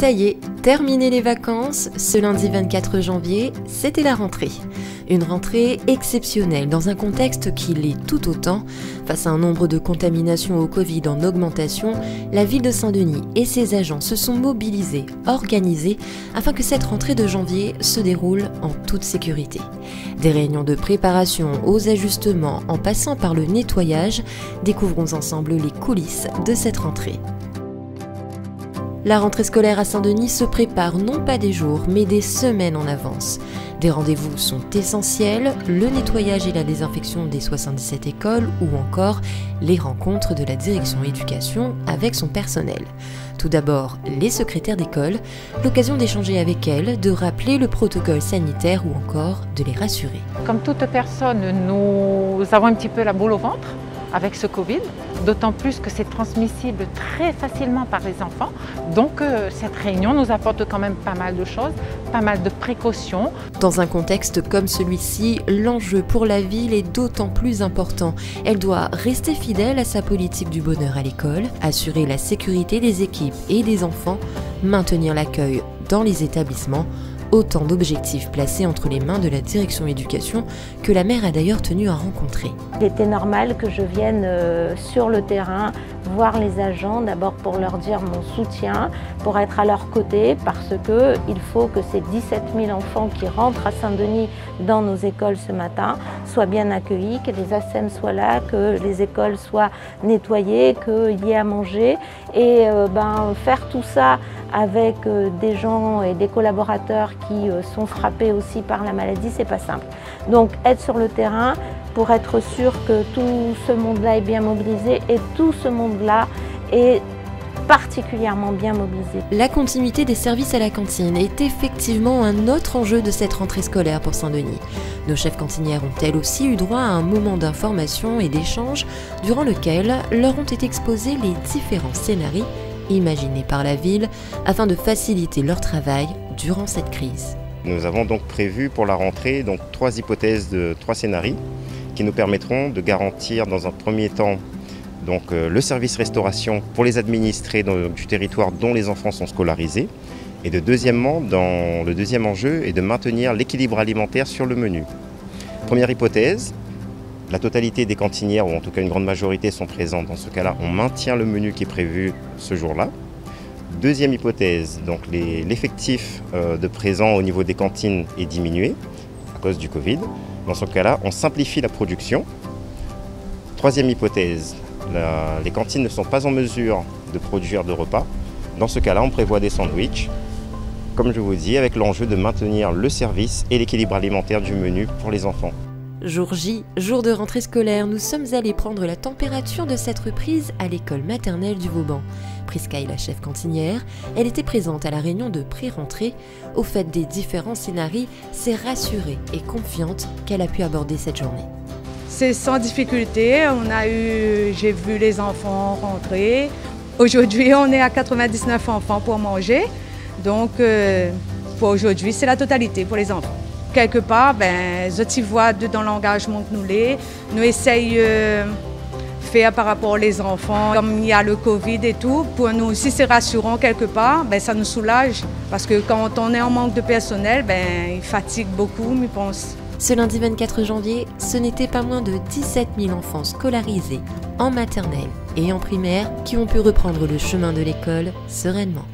Ça y est, terminé les vacances, ce lundi 24 janvier, c'était la rentrée. Une rentrée exceptionnelle dans un contexte qui l'est tout autant. Face à un nombre de contaminations au Covid en augmentation, la ville de Saint-Denis et ses agents se sont mobilisés, organisés, afin que cette rentrée de janvier se déroule en toute sécurité. Des réunions de préparation aux ajustements en passant par le nettoyage, découvrons ensemble les coulisses de cette rentrée. La rentrée scolaire à Saint-Denis se prépare non pas des jours, mais des semaines en avance. Des rendez-vous sont essentiels, le nettoyage et la désinfection des 77 écoles ou encore les rencontres de la direction éducation avec son personnel. Tout d'abord, les secrétaires d'école, l'occasion d'échanger avec elles, de rappeler le protocole sanitaire ou encore de les rassurer. Comme toute personne, nous avons un petit peu la boule au ventre avec ce Covid, d'autant plus que c'est transmissible très facilement par les enfants. Donc cette réunion nous apporte quand même pas mal de choses, pas mal de précautions. Dans un contexte comme celui-ci, l'enjeu pour la ville est d'autant plus important. Elle doit rester fidèle à sa politique du bonheur à l'école, assurer la sécurité des équipes et des enfants, maintenir l'accueil dans les établissements. Autant d'objectifs placés entre les mains de la direction éducation que la maire a d'ailleurs tenu à rencontrer. Il était normal que je vienne sur le terrain voir les agents, d'abord pour leur dire mon soutien, pour être à leur côté, parce qu'il faut que ces 17 000 enfants qui rentrent à Saint-Denis dans nos écoles ce matin soient bien accueillis, que les ASEM soient là, que les écoles soient nettoyées, qu'il y ait à manger. Et faire tout ça avec des gens et des collaborateurs qui sont frappés aussi par la maladie, c'est pas simple. Donc être sur le terrain pour être sûr que tout ce monde-là est bien mobilisé et tout ce monde-là est particulièrement bien mobilisé. La continuité des services à la cantine est effectivement un autre enjeu de cette rentrée scolaire pour Saint-Denis. Nos chefs cantinières ont elles aussi eu droit à un moment d'information et d'échange durant lequel leur ont été exposés les différents scénarios imaginés par la ville afin de faciliter leur travail durant cette crise. Nous avons donc prévu pour la rentrée 3 hypothèses de 3 scénarios qui nous permettront de garantir dans un premier temps le service restauration pour les administrés du territoire dont les enfants sont scolarisés. Et deuxièmement, le deuxième enjeu est de maintenir l'équilibre alimentaire sur le menu. Première hypothèse, la totalité des cantinières, ou en tout cas une grande majorité, sont présentes. Dans ce cas-là, on maintient le menu qui est prévu ce jour-là. Deuxième hypothèse, l'effectif de présent au niveau des cantines est diminué à cause du Covid. Dans ce cas-là, on simplifie la production. Troisième hypothèse, les cantines ne sont pas en mesure de produire de repas. Dans ce cas-là, on prévoit des sandwichs, comme je vous dis, avec l'enjeu de maintenir le service et l'équilibre alimentaire du menu pour les enfants. Jour J, jour de rentrée scolaire, nous sommes allés prendre la température de cette reprise à l'école maternelle du Vauban. Prisca est la chef cantinière, elle était présente à la réunion de pré-rentrée. Au fait des différents scénarios, s'est rassurée et confiante qu'elle a pu aborder cette journée. C'est sans difficulté, j'ai vu les enfants rentrer. Aujourd'hui, on est à 99 enfants pour manger, donc pour aujourd'hui, c'est la totalité pour les enfants. Quelque part, je vois dans l'engagement que nous essayons de faire par rapport aux enfants, comme il y a le Covid et tout. Pour nous aussi, c'est rassurant quelque part, ça nous soulage. Parce que quand on est en manque de personnel, il fatigue beaucoup, je pense. Ce lundi 24 janvier, ce n'était pas moins de 17 000 enfants scolarisés en maternelle et en primaire qui ont pu reprendre le chemin de l'école sereinement.